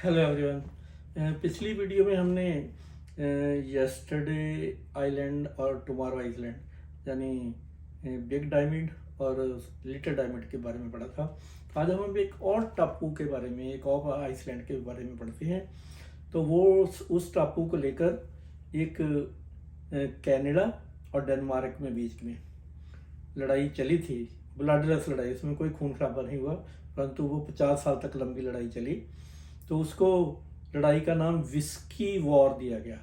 Hello everyone. पिछली video में हमने यस्टरडे आइलैंड और टुमारो आइलैंड यानी बिग डायमंड और लिटिल डायमंड के बारे में पढ़ा था। आज हम एक और टापू के बारे में, एक और आइसलैंड के बारे में पढ़ते हैं। तो वो उस टापू को लेकर एक कनाडा और डेनमार्क में बीच में लड़ाई चली थी, ब्लडलेस लड़ाई। इसमें कोई खून खराबा नहीं हुआ, परंतु वो 50 साल तक लंबी लड़ाई चली। तो उसको लड़ाई का नाम विस्की वॉर दिया गया।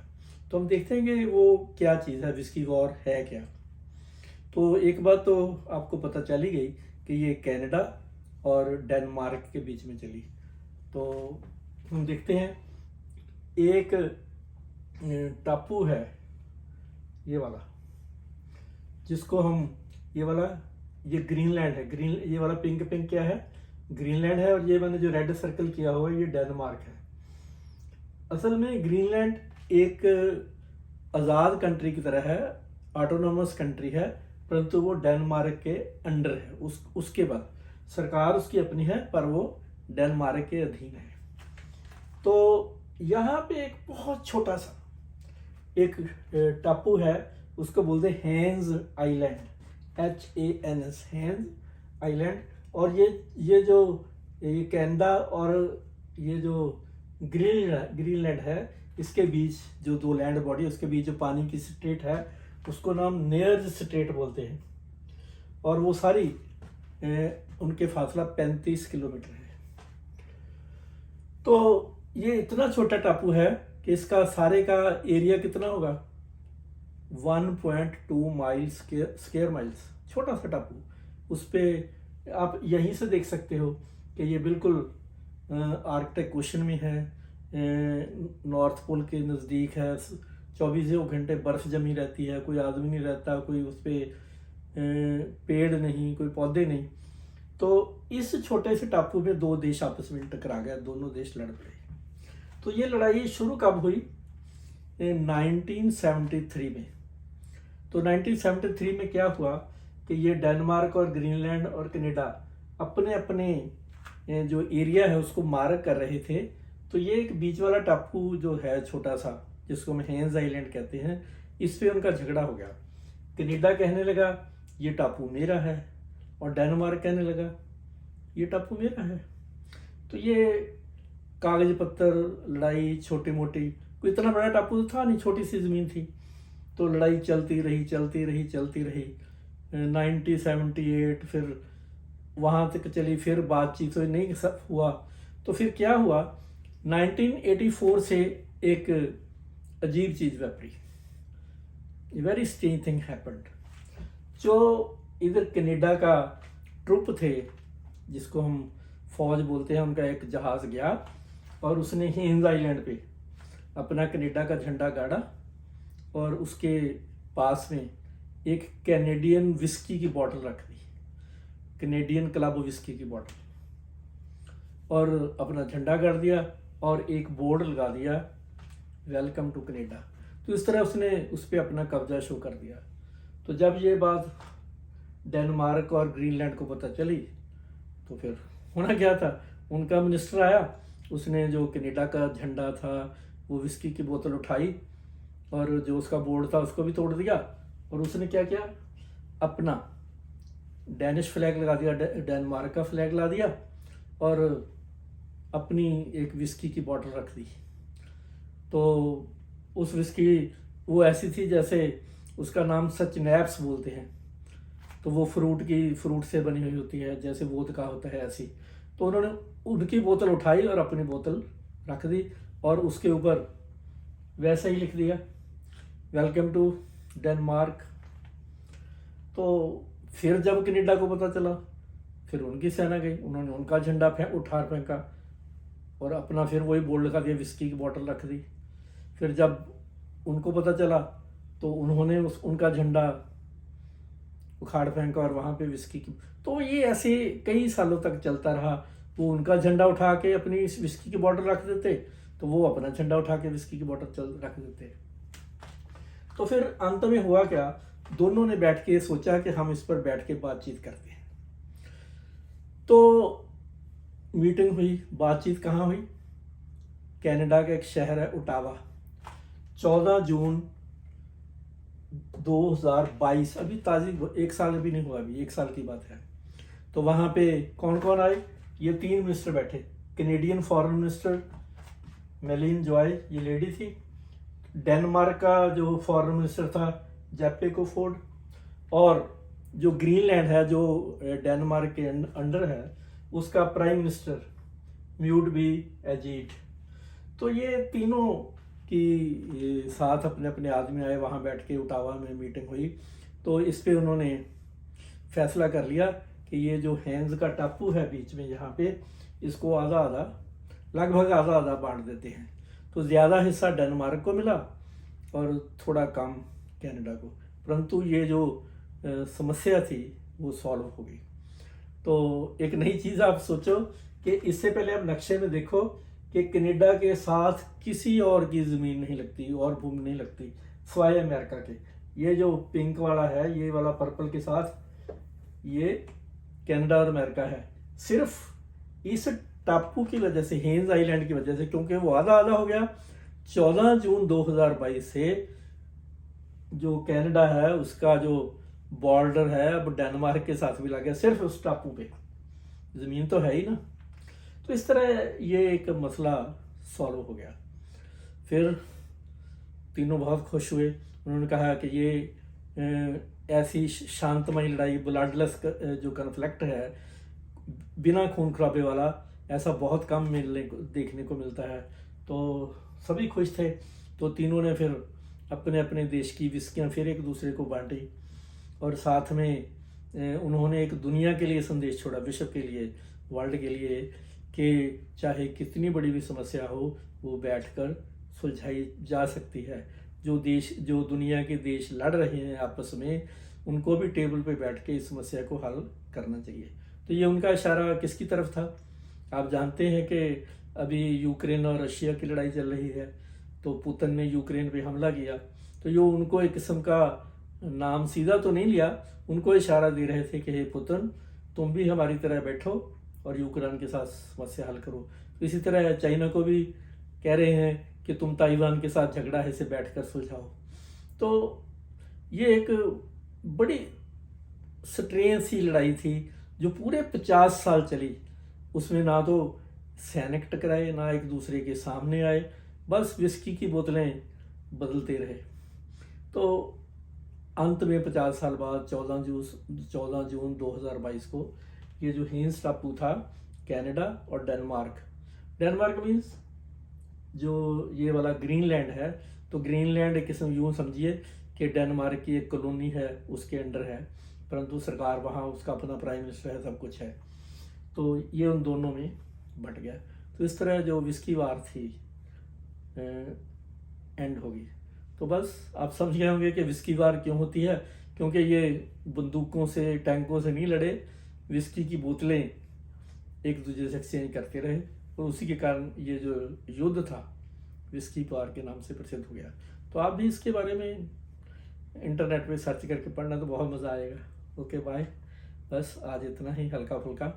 तो हम देखते हैं कि वो क्या चीज़ है, विस्की वॉर है क्या। तो एक बात तो आपको पता चल ही गई कि ये कनाडा और डेनमार्क के बीच में चली। तो हम देखते हैं, एक टापू है ये वाला, जिसको हम ये ग्रीनलैंड है। ये वाला पिंक क्या है, ग्रीनलैंड है। और ये मैंने जो रेड सर्कल किया हुआ है ये डेनमार्क है। असल में ग्रीनलैंड एक आज़ाद कंट्री की तरह है, ऑटोनोमस कंट्री है, परंतु वो डेनमार्क के अंडर है। उसके बाद सरकार उसकी अपनी है, पर वो डेनमार्क के अधीन है। तो यहाँ पे एक बहुत छोटा सा एक टापू है, उसको बोलते हैं henge island, HANS, henge island. और ये कनाडा और ये जो ग्रीनलैंड है, इसके बीच जो दो लैंड बॉडी, उसके बीच जो पानी की स्ट्रेट है, उसको नाम नेर्ज स्ट्रेट बोलते हैं। और वो सारी उनके फासला 35 किलोमीटर है। तो ये इतना छोटा टापू है कि इसका सारे का एरिया कितना होगा, 1.2 माइल्स स्क्वायर माइल्स। छोटा सा टापू। उस पर आप यहीं से देख सकते हो कि ये बिल्कुल आर्कटिक ओशन में है, नॉर्थ पोल के नज़दीक है। 24 घंटे बर्फ़ जमी रहती है, कोई आदमी नहीं रहता, कोई उस पर पेड़ नहीं, कोई पौधे नहीं। तो इस छोटे से टापू में दो देश आपस में टकरा गए, दोनों देश लड़ पड़े। तो ये लड़ाई शुरू कब हुई, 1973 में। तो 1973 में क्या हुआ कि ये डेनमार्क और ग्रीनलैंड और कनाडा अपने अपने जो एरिया है उसको मार्क कर रहे थे। तो ये एक बीच वाला टापू जो है छोटा सा, जिसको हम हेंज आइलैंड कहते हैं, इस पे उनका झगड़ा हो गया। कनाडा कहने लगा ये टापू मेरा है, और डेनमार्क कहने लगा ये टापू मेरा है। तो ये कागज पत्तर लड़ाई, छोटी मोटी, कोई इतना बड़ा टापू तो था नहीं, छोटी सी ज़मीन थी। तो लड़ाई चलती रही 1978 फिर वहाँ तक चली, फिर बातचीत तो नहीं सब हुआ। तो फिर क्या हुआ, 1984 से एक अजीब चीज़ वापरी, वेरी स्ट्रेंज थिंग हैपेंड। जो इधर कनाडा का ट्रुप थे, जिसको हम फौज बोलते हैं, उनका एक जहाज़ गया और उसने हेंज आइलैंड पे अपना कनाडा का झंडा गाड़ा, और उसके पास में एक कैनेडियन विस्की की बोतल रख दी, कैनेडियन क्लब विस्की की बोतल, और अपना झंडा गाड़ दिया और एक बोर्ड लगा दिया, वेलकम टू कनाडा। तो इस तरह उसने उस पर अपना कब्जा शो कर दिया। तो जब ये बात डेनमार्क और ग्रीनलैंड को पता चली, तो फिर होना क्या था, उनका मिनिस्टर आया, उसने जो कनाडा का झंडा था वो विस्की की बोतल उठाई, और जो उसका बोर्ड था उसको भी तोड़ दिया, और उसने क्या किया, अपना डैनिश फ्लैग लगा दिया, डेनमार्क का फ्लैग ला दिया, और अपनी एक विस्की की बोतल रख दी। तो उस विस्की वो ऐसी थी जैसे उसका नाम सचनैप्स बोलते हैं। तो वो फ्रूट से बनी हुई होती है, जैसे वोदका होता है ऐसी। तो उन्होंने उनकी बोतल उठाई और अपनी बोतल रख दी, और उसके ऊपर वैसे ही लिख दिया, वेलकम टू डेनमार्क। तो फिर जब कनाडा को पता चला, फिर उनकी सेना गई, उन्होंने उनका झंडा उठा फेंका और अपना फिर वही बोर्ड लगा दिया, विस्की की बोतल रख दी। फिर जब उनको पता चला तो उन्होंने उनका झंडा उखाड़ फेंका और वहाँ पे विस्की की। तो ये ऐसे कई सालों तक चलता रहा। वो उनका झंडा उठा के अपनी विस्की की बोतल रख देते, तो वो अपना झंडा उठा के विस्की की बोतल रख देते। तो फिर अंत में हुआ क्या, दोनों ने बैठ के सोचा कि हम इस पर बैठ के बातचीत करते हैं। तो मीटिंग हुई, बातचीत कहाँ हुई, कनाडा का एक शहर है ओटावा। 14 जून 2022, अभी ताज़ी, 1 साल भी नहीं हुआ, अभी 1 साल की बात है। तो वहाँ पे कौन कौन आए? ये 3 मिनिस्टर बैठे। कैनेडियन फॉरेन मिनिस्टर मेलिन जॉय, ये लेडी थी। डेनमार्क का जो फॉरेन मिनिस्टर था जेपे कोफोर्ड, और जो ग्रीनलैंड है जो डेनमार्क के अंडर है, उसका प्राइम मिनिस्टर म्यूटबी एजीट। तो ये तीनों की साथ अपने अपने आदमी आए, वहाँ बैठ के ओटावा में मीटिंग हुई। तो इस पे उन्होंने फैसला कर लिया कि ये जो हैंड्स का टापू है बीच में यहाँ पे, इसको आधा आधा, लगभग आधा आधा बांट देते हैं। तो ज़्यादा हिस्सा डेनमार्क को मिला और थोड़ा कम कनाडा को। परंतु ये जो समस्या थी वो सॉल्व हो गई। तो एक नई चीज़ आप सोचो कि इससे पहले आप नक्शे में देखो कि कनाडा के साथ किसी और की ज़मीन नहीं लगती और भूमि नहीं लगती सिवाय अमेरिका के। ये जो पिंक वाला है, ये वाला पर्पल के साथ, ये कनाडा और अमेरिका है। सिर्फ इस टापू की वजह से, हेन्स आइलैंड की वजह से, क्योंकि वो आधा आधा हो गया, 14 जून 2022 से जो कनाडा है उसका जो बॉर्डर है अब डेनमार्क के साथ भी लग गया, सिर्फ उस टापू पे। ज़मीन तो है ही ना। तो इस तरह ये एक मसला सॉल्व हो गया। फिर तीनों बहुत खुश हुए। उन्होंने कहा कि ये ऐसी शांतमय लड़ाई, ब्लडलेस जो कन्फ्लिक्ट है, बिना खून खराबे वाला, ऐसा बहुत कम देखने को मिलता है। तो सभी खुश थे। तो तीनों ने फिर अपने अपने देश की विस्कियाँ फिर एक दूसरे को बांटी, और साथ में उन्होंने एक दुनिया के लिए संदेश छोड़ा, विश्व के लिए, वर्ल्ड के लिए, कि चाहे कितनी बड़ी भी समस्या हो वो बैठकर सुलझाई जा सकती है। जो दुनिया के देश लड़ रहे हैं आपस में, उनको भी टेबल पे बैठ के इस समस्या को हल करना चाहिए। तो ये उनका इशारा किसकी तरफ था? आप जानते हैं कि अभी यूक्रेन और रशिया की लड़ाई चल रही है, तो पुतिन ने यूक्रेन पे हमला किया। तो ये उनको एक किस्म का, नाम सीधा तो नहीं लिया, उनको इशारा दे रहे थे कि हे पुतिन, तुम भी हमारी तरह बैठो और यूक्रेन के साथ समस्या हल करो। तो इसी तरह चाइना को भी कह रहे हैं कि तुम ताइवान के साथ झगड़ा है, इसे बैठकर सुलझाओ। तो ये एक बड़ी स्ट्रेन सी लड़ाई थी जो पूरे 50 साल चली। उसमें ना तो सैनिक टकराए, ना एक दूसरे के सामने आए, बस विस्की की बोतलें बदलते रहे। तो अंत में 50 साल बाद 14 जून 2022 को ये जो हेन्स टापू था, कनाडा और डेनमार्क मीन्स जो ये वाला ग्रीनलैंड है, तो ग्रीनलैंड एक किस्म यूँ समझिए कि डेनमार्क की एक कॉलोनी है, उसके अंडर है, परंतु सरकार वहाँ, उसका अपना प्राइम मिनिस्टर है, सब कुछ है। तो ये उन दोनों में बट गया। तो इस तरह जो विस्की वार थी एंड होगी। तो बस आप समझ गए होंगे कि विस्की वार क्यों होती है, क्योंकि ये बंदूकों से, टैंकों से नहीं लड़े, विस्की की बोतलें एक दूसरे से एक्सचेंज करते रहे, और उसी के कारण ये जो युद्ध था विस्की वार के नाम से प्रसिद्ध हो गया। तो आप भी इसके बारे में इंटरनेट पे सर्च करके पढ़ना, तो बहुत मज़ा आएगा। Okay bye. बस आज इतना ही, हल्का फुल्का।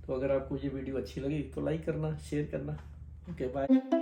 तो अगर आपको ये वीडियो अच्छी लगी तो लाइक करना, शेयर करना। Okay bye.